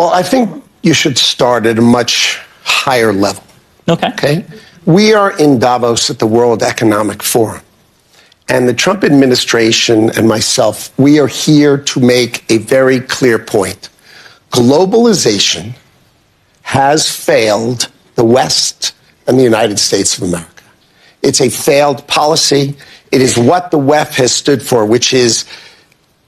Well, I think you should start at a much higher level. Okay? We are in Davos at the World Economic Forum. And the Trump administration and myself, we are here to make a very clear point. Globalization has failed the West and the United States of America. It's a failed policy. It is what the WEF has stood for, which is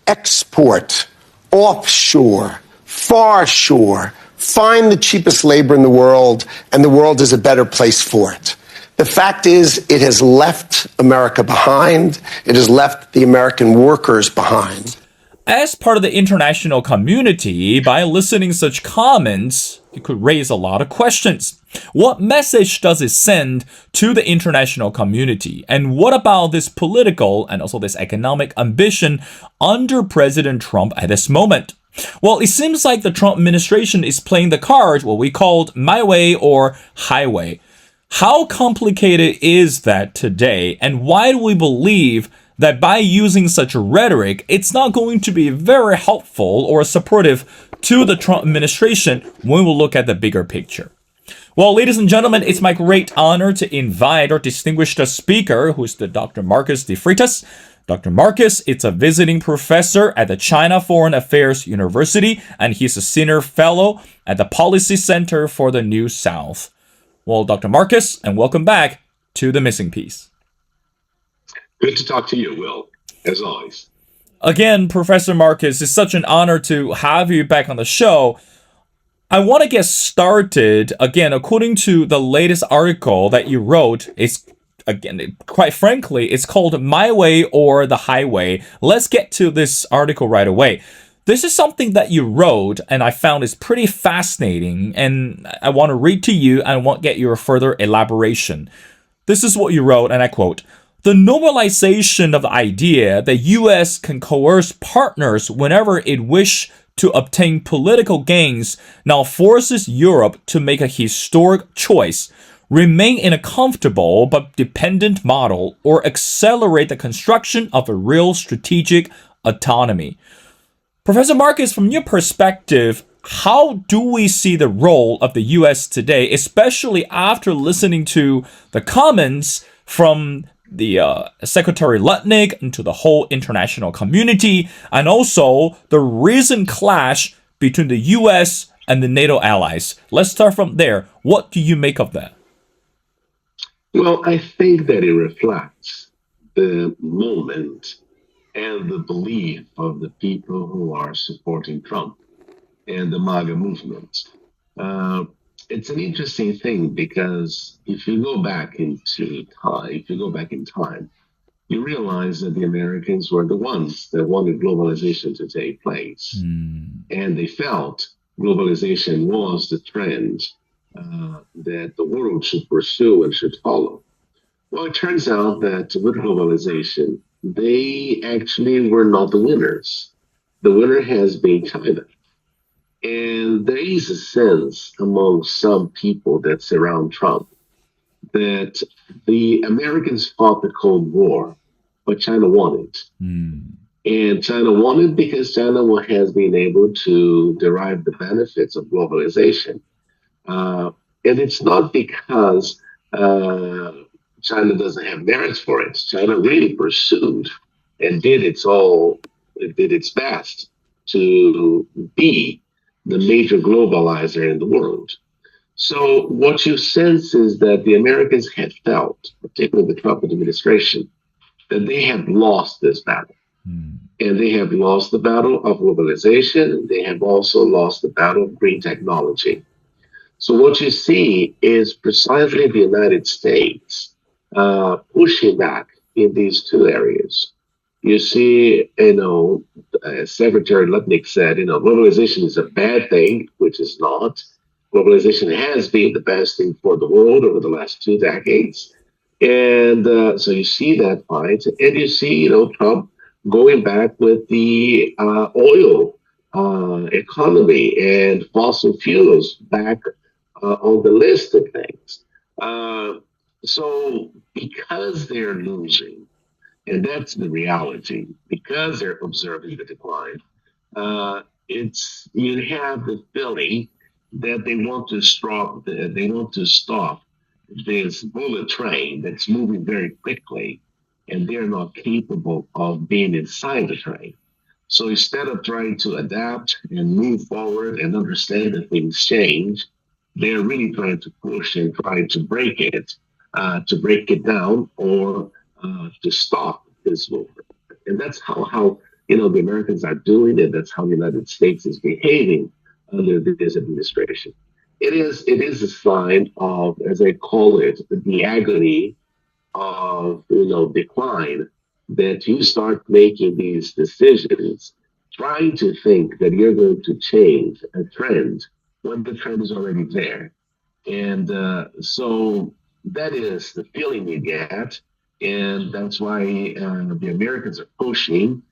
export, offshore, far shore, find the cheapest labor in the world, and the world is a better place for it. The fact is, it has left America behind. It has left the American workers behind. As part of the international community, by listening such comments, it could raise a lot of questions. What message does it send to the international community? And what about this political and also this economic ambition under President Trump at this moment? Well, it seems like the Trump administration is playing the card, what we called my way or highway. How complicated is that today? And why do we believe that by using such a rhetoric, it's not going to be very helpful or supportive to the Trump administration when we look at the bigger picture? Well, ladies and gentlemen, it's my great honor to invite our distinguished speaker, who is the Dr. Vinícius De Freitas. Dr. Marcus is a visiting professor at the China Foreign Affairs University, and he's a senior fellow at the Policy Center for the New South. Well, Dr. Marcus, and welcome back to The Missing Piece. Good to talk to you, Will, as always. Again, Professor Marcus, it's such an honor to have you back on the show. I want to get started, again, according to the latest article that you wrote, it's, again, quite frankly, it's called My Way or the Highway. Let's get to this article right away. This is something that you wrote, and I found is pretty fascinating, and I want to read to you, and I want to get your further elaboration. This is what you wrote, and I quote, "The normalization of the idea that U.S. can coerce partners whenever it wishes to obtain political gains now forces Europe to make a historic choice, remain in a comfortable but dependent model, or accelerate the construction of a real strategic autonomy." Professor Marcus, from your perspective, how do we see the role of the U.S. today, especially after listening to the comments from the Secretary Lutnick and to the whole international community, and also the recent clash between the U.S. and the NATO allies? Let's start from there. What do you make of that? Well, I think that it reflects the moment and the belief of the people who are supporting Trump and the MAGA movement. It's an interesting thing because if you go back in time, you realize that the Americans were the ones that wanted globalization to take place. And they felt globalization was the trend that the world should pursue and should follow. Well, it turns out that with globalization, they actually were not the winners. The winner has been China. And there is a sense among some people that surround Trump that the Americans fought the Cold War, but China won it. And China won it because China has been able to derive the benefits of globalization. And it's not because China doesn't have merits for it. China really pursued and did its best to be the major globalizer in the world. So what you sense is that the Americans had felt, particularly the Trump administration, that they have lost this battle. And they have lost the battle of globalization. They have also lost the battle of green technology. So what you see is precisely the United States pushing back in these two areas. You see, Secretary Lutnick said, globalization is a bad thing, which is not. Globalization has been the best thing for the world over the last 2 decades. And so you see that fight, and you see, Trump going back with the oil economy and fossil fuels back on the list of things. So because they're losing, and that's the reality, because they're observing the decline, it's you have the feeling that they want to stop this bullet train that's moving very quickly, and they're not capable of being inside the train. So instead of trying to adapt and move forward and understand that things change, they're really trying to push and trying to break it down, or to stop this movement. And that's how the Americans are doing it. That's how the United States is behaving under this administration. It is a sign of, as I call it, the agony of decline, that you start making these decisions trying to think that you're going to change a trend when the trend is already there. And so that is the feeling we get, and that's why the Americans are pushing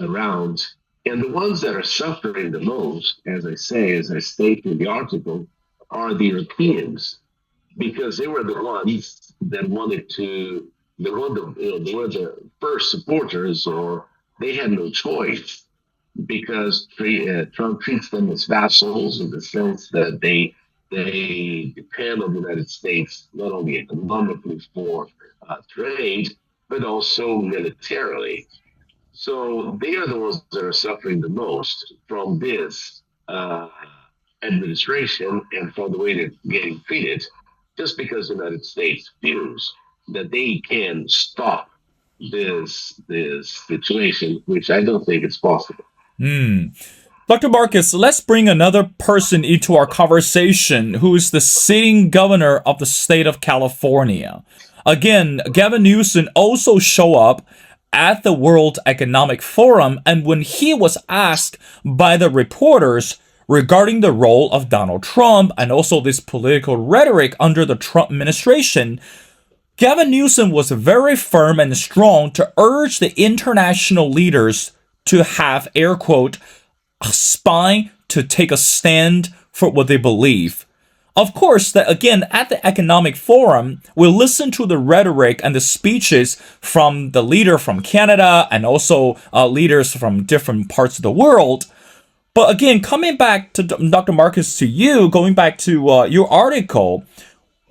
around. And the ones that are suffering the most, as I state in the article, are the Europeans, because they were the ones that wanted to. They were the first supporters, or they had no choice, because Trump treats them as vassals, in the sense that they depend on the United States not only economically for trade, but also militarily. So they are the ones that are suffering the most from this administration, and from the way they're getting treated, just because the United States feels that they can stop this situation, which I don't think is possible. Dr. Marcus, let's bring another person into our conversation who is the sitting governor of the state of California. Again, Gavin Newsom also showed up at the World Economic Forum, and when he was asked by the reporters regarding the role of Donald Trump and also this political rhetoric under the Trump administration, Gavin Newsom was very firm and strong to urge the international leaders to have, air quote, a spine to take a stand for what they believe. Of course, that again, at the Economic Forum, we'll listen to the rhetoric and the speeches from the leader from Canada and also leaders from different parts of the world. But again, coming back to Dr. Marcus, to you, going back to your article,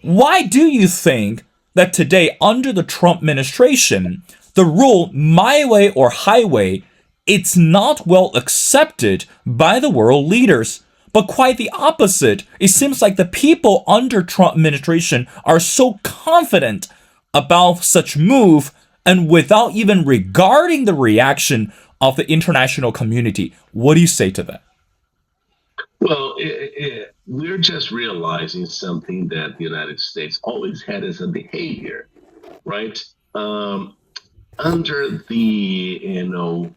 why do you think that today, under the Trump administration, the rule my way or highway, it's not well accepted by the world leaders? But quite the opposite. It seems like the people under Trump administration are so confident about such move, and without even regarding the reaction of the international community. What do you say to that? Well, we're just realizing something that the United States always had as a behavior, right? Under the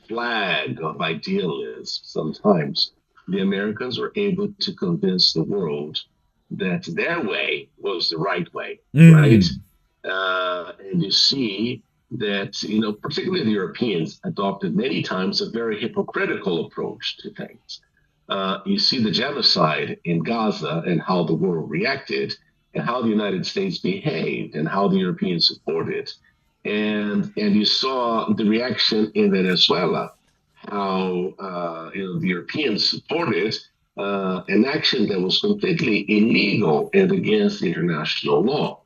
flag of idealism, sometimes the Americans were able to convince the world that their way was the right way, right? And you see that, particularly the Europeans adopted many times a very hypocritical approach to things. You see the genocide in Gaza and how the world reacted, and how the United States behaved, and how the Europeans supported. And you saw the reaction in Venezuela, how the Europeans supported an action that was completely illegal and against international law.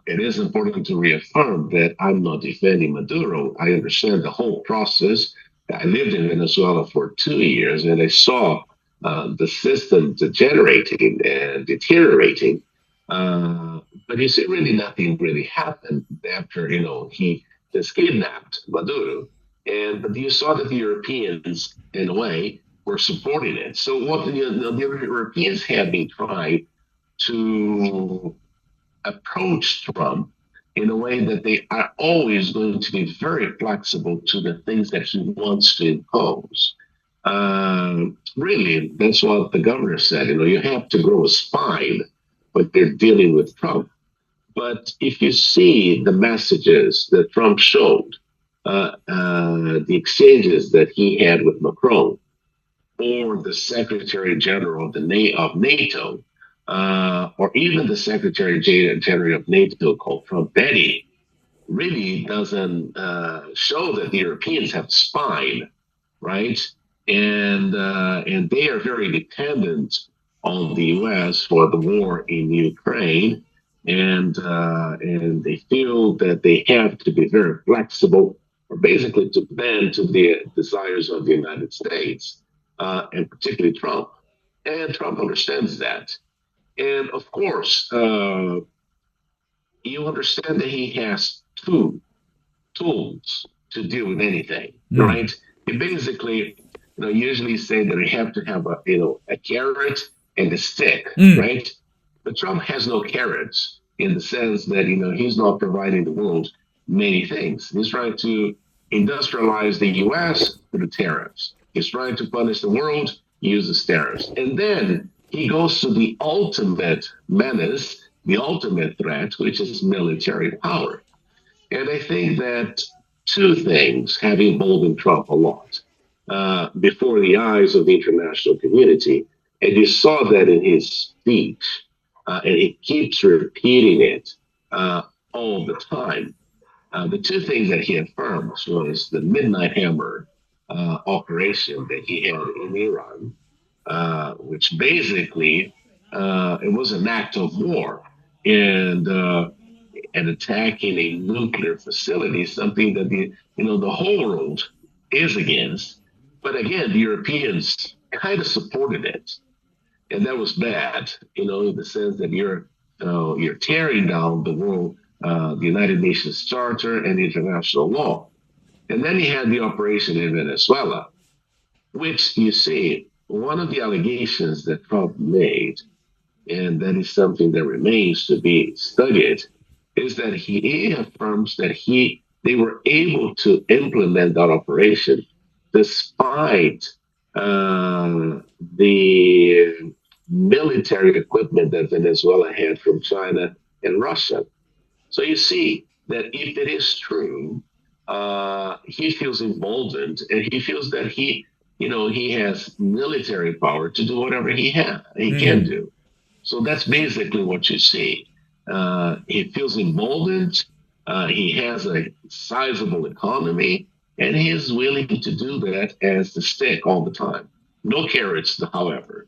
It is important to reaffirm that I'm not defending Maduro. I understand the whole process. I lived in Venezuela for 2 years, and I saw the system degenerating and deteriorating. But you see, really nothing really happened after, he just kidnapped Maduro. But you saw that the Europeans, in a way, were supporting it. So what the Europeans have been trying to approach Trump in a way that they are always going to be very flexible to the things that he wants to impose. Really, that's what the governor said. You have to grow a spine when they're dealing with Trump. But if you see the messages that Trump showed, the exchanges that he had with Macron, or the Secretary General of NATO, or even the Secretary General of NATO called Trump Betty, really doesn't show that the Europeans have spine, right? and they are very dependent on the U.S. for the war in Ukraine, and they feel that they have to be very flexible, or basically to bend to the desires of the United States, and particularly Trump. And Trump understands that. And of course, you understand that he has two tools to deal with anything, right? He basically, usually say that we have to have a carrot and a stick, right? But Trump has no carrots in the sense that, he's not providing the world many things. He's trying to industrialize the U.S. through tariffs. He's trying to punish the world, uses tariffs. And then he goes to the ultimate menace, the ultimate threat, which is military power. And I think that two things have emboldened Trump a lot before the eyes of the international community. And you saw that in his speech, and he keeps repeating it all the time. The two things that he affirms was the Midnight Hammer operation that he had in Iran, which basically it was an act of war. And attacking a nuclear facility, something that the whole world is against. But again, the Europeans kind of supported it, and that was bad. In the sense that you're tearing down the world, the United Nations Charter and international law. And then he had the operation in Venezuela, which you see one of the allegations that Trump made, and that is something that remains to be studied, is that he affirms that they were able to implement that operation despite the military equipment that Venezuela had from China and Russia. So you see that if it is true, he feels emboldened, and he feels that he has military power to do whatever he can do. So that's basically what you see. He feels emboldened. He has a sizable economy, and he is willing to do that as the stick all the time. No carrots, however.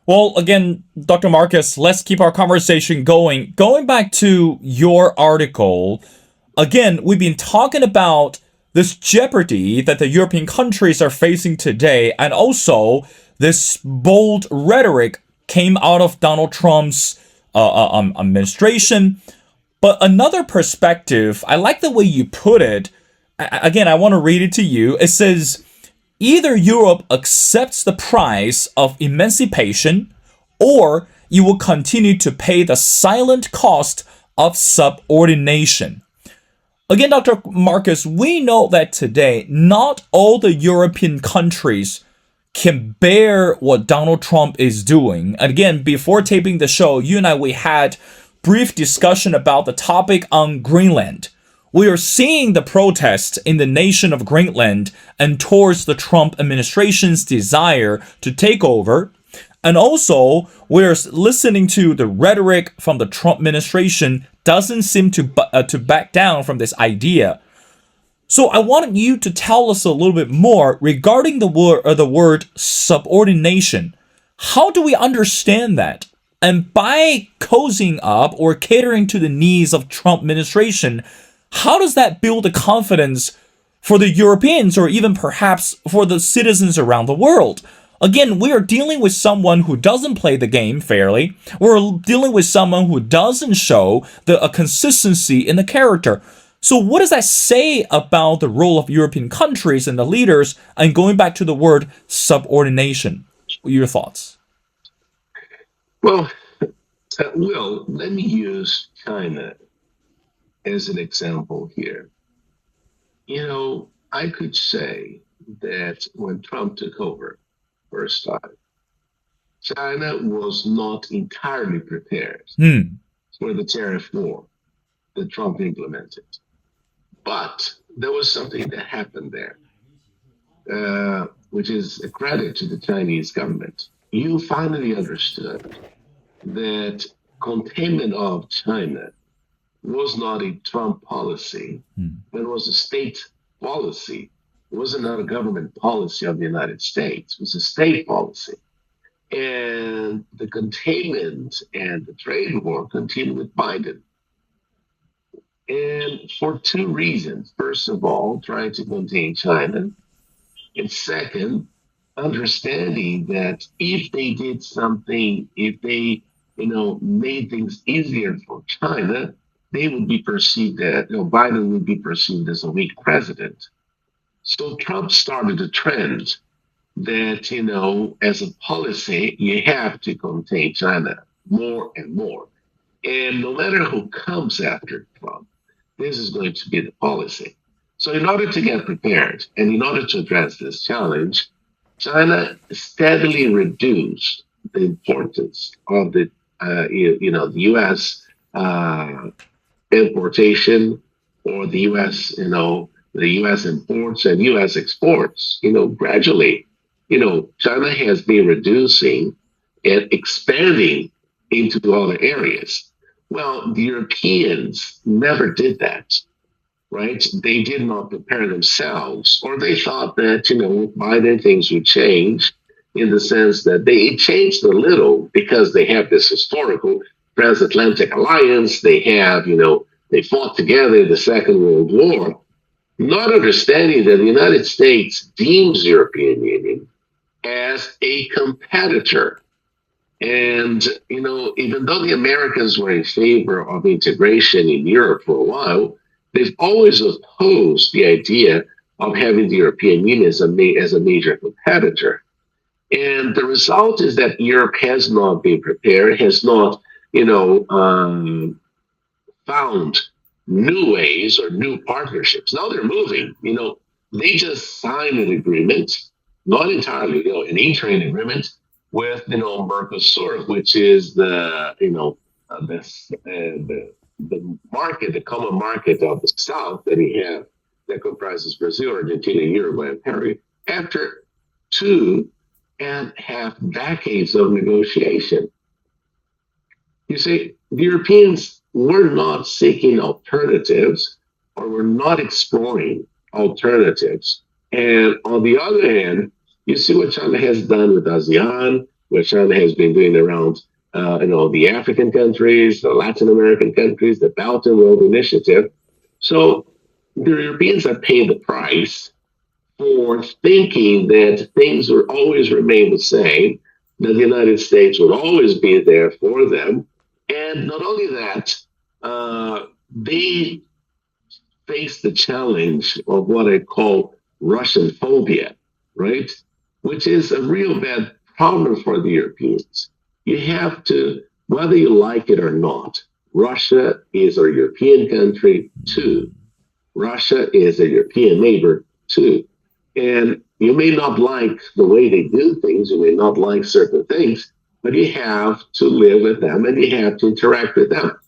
Well, again, Dr. Marcus, let's keep our conversation going. Going back to your article, again, we've been talking about this jeopardy that the European countries are facing today, and also this bold rhetoric came out of Donald Trump's administration. But another perspective, I like the way you put it. Again, I want to read it to you. It says, either Europe accepts the price of emancipation, or you will continue to pay the silent cost of subordination. Again, Dr. Marcus, we know that today, not all the European countries can bear what Donald Trump is doing. And again, before taping the show, you and I, we had brief discussion about the topic on Greenland. We are seeing the protests in the nation of Greenland and towards the Trump administration's desire to take over. And also, we're listening to the rhetoric from the Trump administration doesn't seem to back down from this idea. So I want you to tell us a little bit more regarding the word subordination. How do we understand that? And by cozying up or catering to the needs of Trump administration, how does that build the confidence for the Europeans, or even perhaps for the citizens around the world? Again, we are dealing with someone who doesn't play the game fairly. We're dealing with someone who doesn't show a consistency in the character. So what does that say about the role of European countries and the leaders? And going back to the word subordination, your thoughts? Well, Will, let me use China as an example here. I could say that when Trump took over first time, China was not entirely prepared for the tariff war that Trump implemented. But there was something that happened there, which is a credit to the Chinese government. You finally understood that containment of China was not a Trump policy, but was a state policy It was not a government policy of the United States. It was a state policy. And the containment and the trade war continued with Biden. And for two reasons. First of all, trying to contain China. And second, understanding that if they did something, if they, made things easier for China, they would be perceived that, Biden would be perceived as a weak president. So Trump started a trend that, as a policy, you have to contain China more and more. And no matter who comes after Trump, this is going to be the policy. So in order to get prepared and in order to address this challenge, China steadily reduced the importance of the U.S. Importation or the U.S. The U.S. imports and U.S. exports. Gradually, China has been reducing and expanding into other areas. Well, the Europeans never did that. Right? They did not prepare themselves, or they thought that, with Biden things would change in the sense that they changed a little because they have this historical transatlantic alliance. They have, they fought together in the Second World War, not understanding that the United States deems the European Union as a competitor. And, even though the Americans were in favor of integration in Europe for a while, they've always opposed the idea of having the European Union as a major competitor. And the result is that Europe has not been prepared, has not, found new ways or new partnerships. Now they're moving. They just signed an agreement, not entirely, an interim agreement with, Mercosur, which is the market, the common market of the South that we have that comprises Brazil, Argentina, Uruguay, and Peru, after 2.5 decades of negotiation. You see, the Europeans were not seeking alternatives or were not exploring alternatives. And on the other hand, you see what China has done with ASEAN, what China has been doing around the African countries, the Latin American countries, the Belt and Road Initiative. So the Europeans are paying the price for thinking that things will always remain the same, that the United States will always be there for them. And not only that, they face the challenge of what I call Russian phobia, right? Which is a real bad problem for the Europeans. You have to, whether you like it or not, Russia is a European country too. Russia is a European neighbor too. And you may not like the way they do things, you may not like certain things, but you have to live with them and you have to interact with them.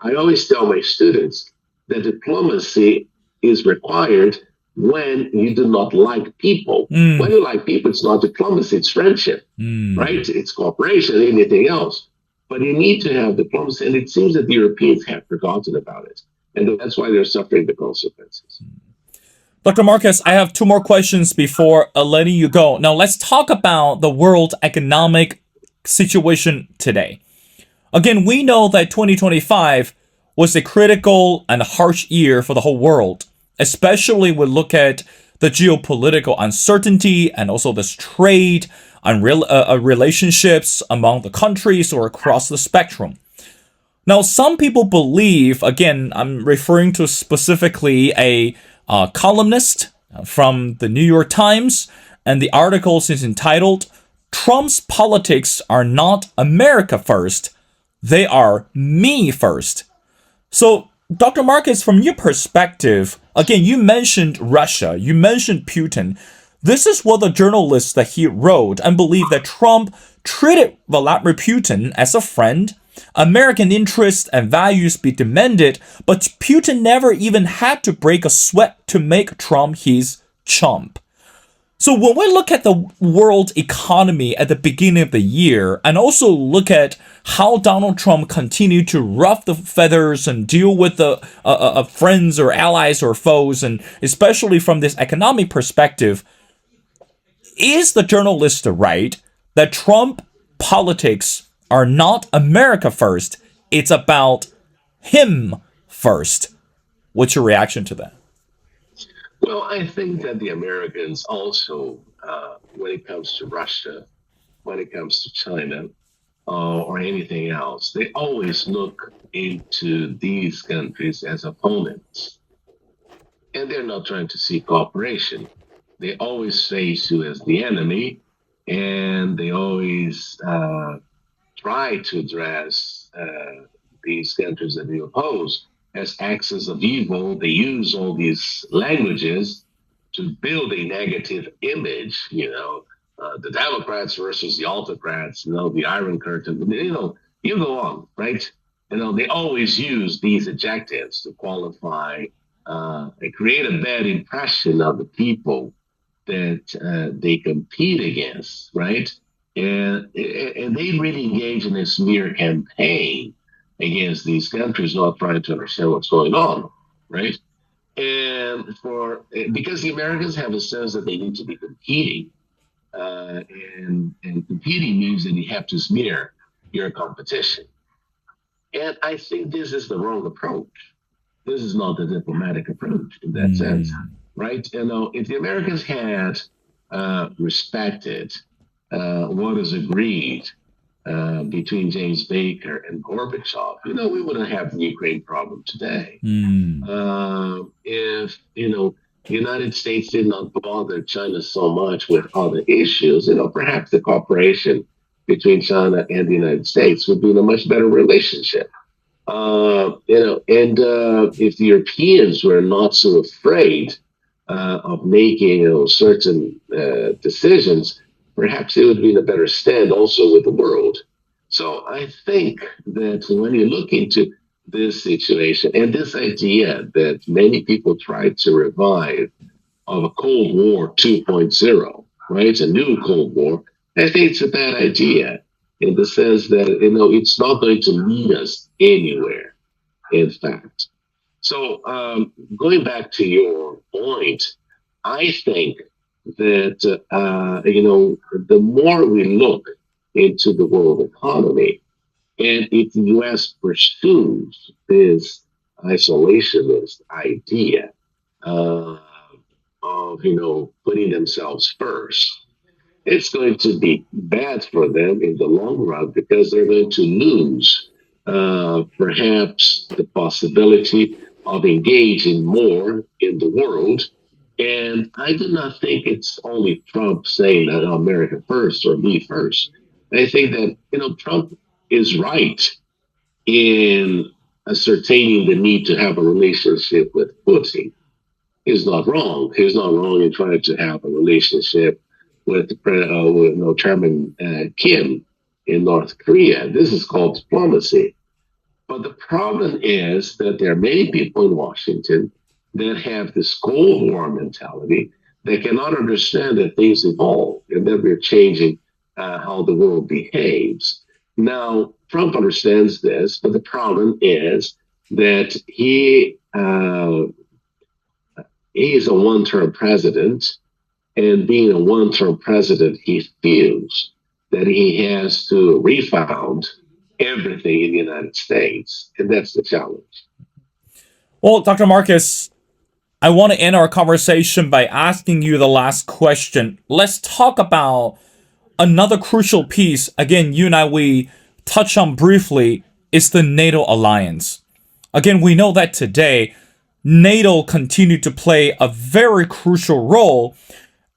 I always tell my students that diplomacy is required when you do not like people. When you like people, it's not diplomacy, it's friendship, right? It's cooperation, anything else. But you need to have diplomacy, and it seems that the Europeans have forgotten about it. And that's why they're suffering the consequences. Dr. Marcus, I have two more questions before letting you go. Now, let's talk about the world economic situation today. Again, we know that 2025 was a critical and harsh year for the whole world, especially when we look at the geopolitical uncertainty and also this trade and relationships among the countries or across the spectrum. Now, some people believe, again, I'm referring to specifically a columnist from the New York Times, and the article is entitled, "Trump's Politics Are Not America First, They Are Me First." So, Dr. Marcus, from your perspective, again, you mentioned Russia, you mentioned Putin. This is what the journalist that he wrote and believed that Trump treated Vladimir Putin as a friend. American interests and values be demanded, but Putin never even had to break a sweat to make Trump his chump. So when we look at the world economy at the beginning of the year, and also look at how Donald Trump continued to ruff the feathers and deal with the friends or allies or foes, and especially from this economic perspective, is the journalist right that Trump politics are not America first? It's about him first. What's your reaction to that? Well, I think that the Americans also, when it comes to Russia, when it comes to China, or anything else, they always look into these countries as opponents. And they're not trying to seek cooperation. They always face you as the enemy, and they always try to address these countries that they oppose as axis of evil. They use all these languages to build a negative image, the Democrats versus the autocrats, the Iron Curtain, you go on, right? They always use these adjectives to qualify and create a bad impression of the people that they compete against, right? And they really engage in a smear campaign against these countries, not trying to understand what's going on, right? And because the Americans have a sense that they need to be competing, and competing means that you have to smear your competition. And I think this is the wrong approach. This is not the diplomatic approach in that sense, right? If the Americans had respected what is agreed between James Baker and Gorbachev, we wouldn't have the Ukraine problem today. If the United States did not bother China so much with other issues, perhaps the cooperation between China and the United States would be in a much better relationship. And if the Europeans were not so afraid of making certain decisions, perhaps it would be in a better stand also with the world. So I think that when you look into this situation and this idea that many people try to revive of a Cold War 2.0, right? A new Cold War. I think it's a bad idea in the sense that, it's not going to lead us anywhere, in fact. So going back to your point, I think that, the more we look into the world economy, and if the U.S. pursues this isolationist idea of, putting themselves first, it's going to be bad for them in the long run because they're going to lose perhaps the possibility of engaging more in the world. And I do not think it's only Trump saying that America first or me first. I think that, Trump is right in ascertaining the need to have a relationship with Putin. He's not wrong. He's not wrong in trying to have a relationship with Chairman Kim in North Korea. This is called diplomacy. But the problem is that there are many people in Washington that have this Cold War mentality. They cannot understand that things evolve and that we're changing how the world behaves. Now, Trump understands this, but the problem is that he is a one-term president, and being a one-term president, he feels that he has to refound everything in the United States, and that's the challenge. Well, Dr. Marcus, I want to end our conversation by asking you the last question. Let's talk about another crucial piece. Again, you and I, we touch on briefly, is the NATO alliance. Again, we know that today, NATO continued to play a very crucial role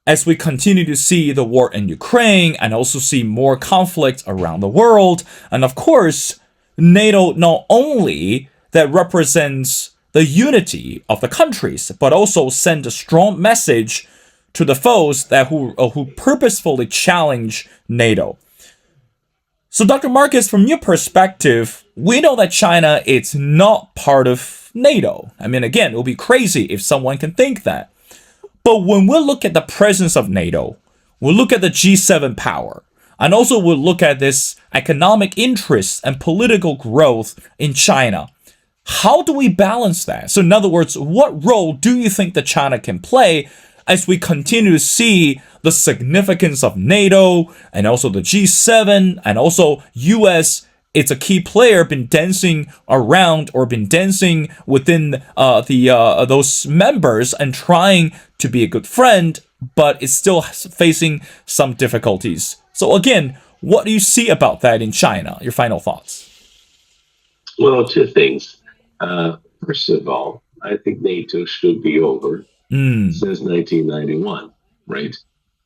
as we continue to see the war in Ukraine and also see more conflict around the world. And of course, NATO not only that represents the unity of the countries, but also send a strong message to the foes that who purposefully challenge NATO. So Dr. Marcus, from your perspective, we know that China is not part of NATO. I mean, again, it would be crazy if someone can think that. But when we look at the presence of NATO, we look at the G7 power, and also we look at this economic interest and political growth in China. How do we balance that? So in other words, what role do you think that China can play as we continue to see the significance of NATO and also the G7 and also US? It's a key player, been dancing around or been dancing within those members and trying to be a good friend, but it's still facing some difficulties. So again, what do you see about that in China? Your final thoughts? Well, two things. First of all, I think NATO should be over since 1991, right?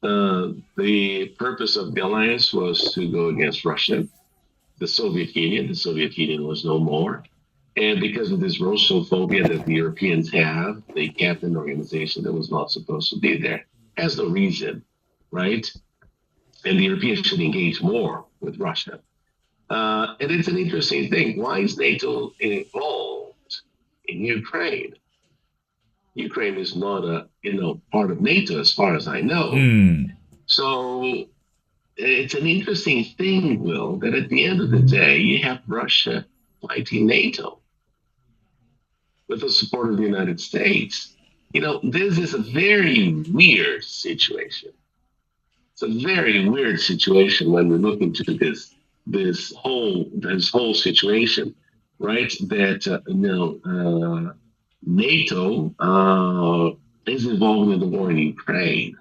The purpose of the alliance was to go against Russia, the Soviet Union was no more. And because of this Russophobia that the Europeans have, they kept an organization that was not supposed to be there. Has no reason, right? And the Europeans should engage more with Russia. And it's an interesting thing. Why is NATO involved in Ukraine? Ukraine is not a part of NATO as far as I know. So it's an interesting thing, Will, that at the end of the day, you have Russia fighting NATO with the support of the United States. This is a very weird situation. It's a very weird situation when we look into this whole situation, right? That NATO is involved in the war in Ukraine,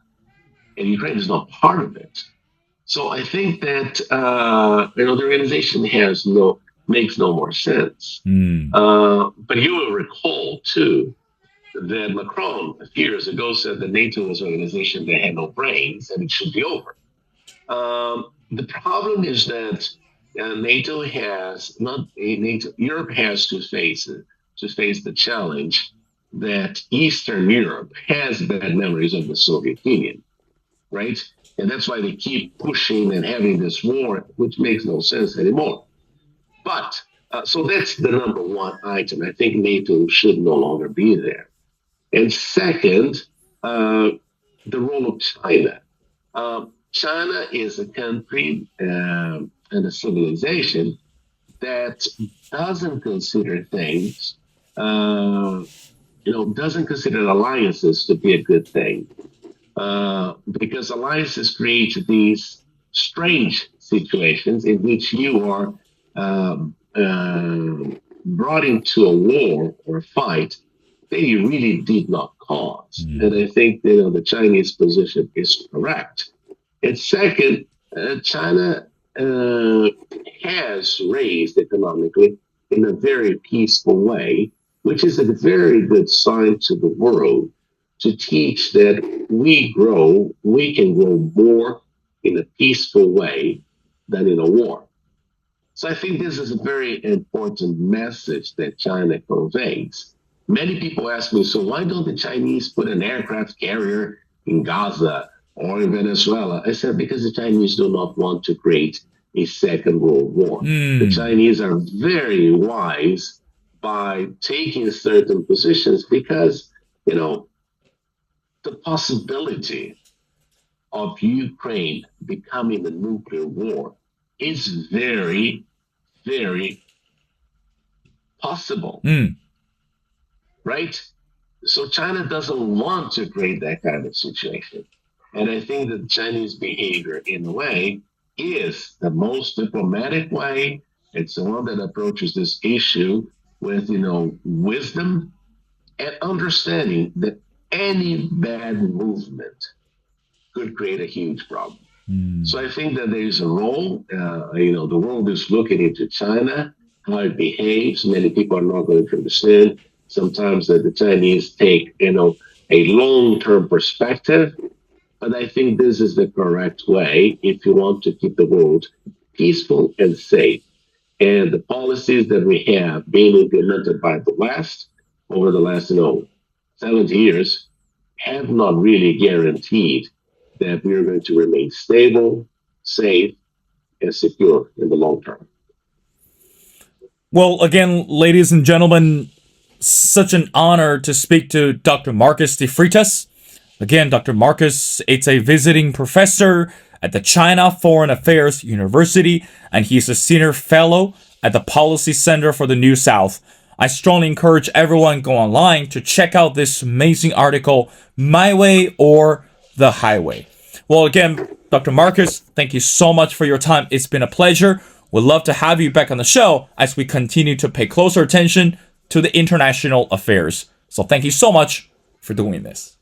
and Ukraine is not part of it. So I think that the organization makes no more sense. But you will recall too that Macron a few years ago said that NATO was an organization that had no brains and it should be over. The problem is that Europe has to face the challenge that Eastern Europe has bad memories of the Soviet Union, right? And that's why they keep pushing and having this war, which makes no sense anymore. But so that's the number one item. I think NATO should no longer be there. And second, the role of China. China is a country and a civilization that doesn't consider things, doesn't consider alliances to be a good thing. Because alliances create these strange situations in which you are brought into a war or a fight that you really did not cause. And I think the Chinese position is correct. And second, China has raised economically in a very peaceful way, which is a very good sign to the world to teach that we can grow more in a peaceful way than in a war. So I think this is a very important message that China conveys. Many people ask me, so why don't the Chinese put an aircraft carrier in Gaza or in Venezuela? I said, because the Chinese do not want to create a second world war. The Chinese are very wise by taking certain positions because, the possibility of Ukraine becoming a nuclear war is very, very possible. Right? So China doesn't want to create that kind of situation. And I think that Chinese behavior, in a way, is the most diplomatic way. It's the one that approaches this issue with, wisdom and understanding that any bad movement could create a huge problem. So I think that there is a role. The world is looking into China, how it behaves. Many people are not going to understand. Sometimes the Chinese take, a long-term perspective. But I think this is the correct way if you want to keep the world peaceful and safe. And the policies that we have being implemented by the West over the last, 70 years have not really guaranteed that we are going to remain stable, safe, and secure in the long term. Well, again, ladies and gentlemen, such an honor to speak to Dr. Marcus De Freitas. Again, Dr. Marcus, it's a visiting professor at the China Foreign Affairs University, and he's a senior fellow at the Policy Center for the New South. I strongly encourage everyone go online to check out this amazing article, My Way or the Highway. Well, again, Dr. Marcus, thank you so much for your time. It's been a pleasure. We'd love to have you back on the show as we continue to pay closer attention to the international affairs. So thank you so much for doing this.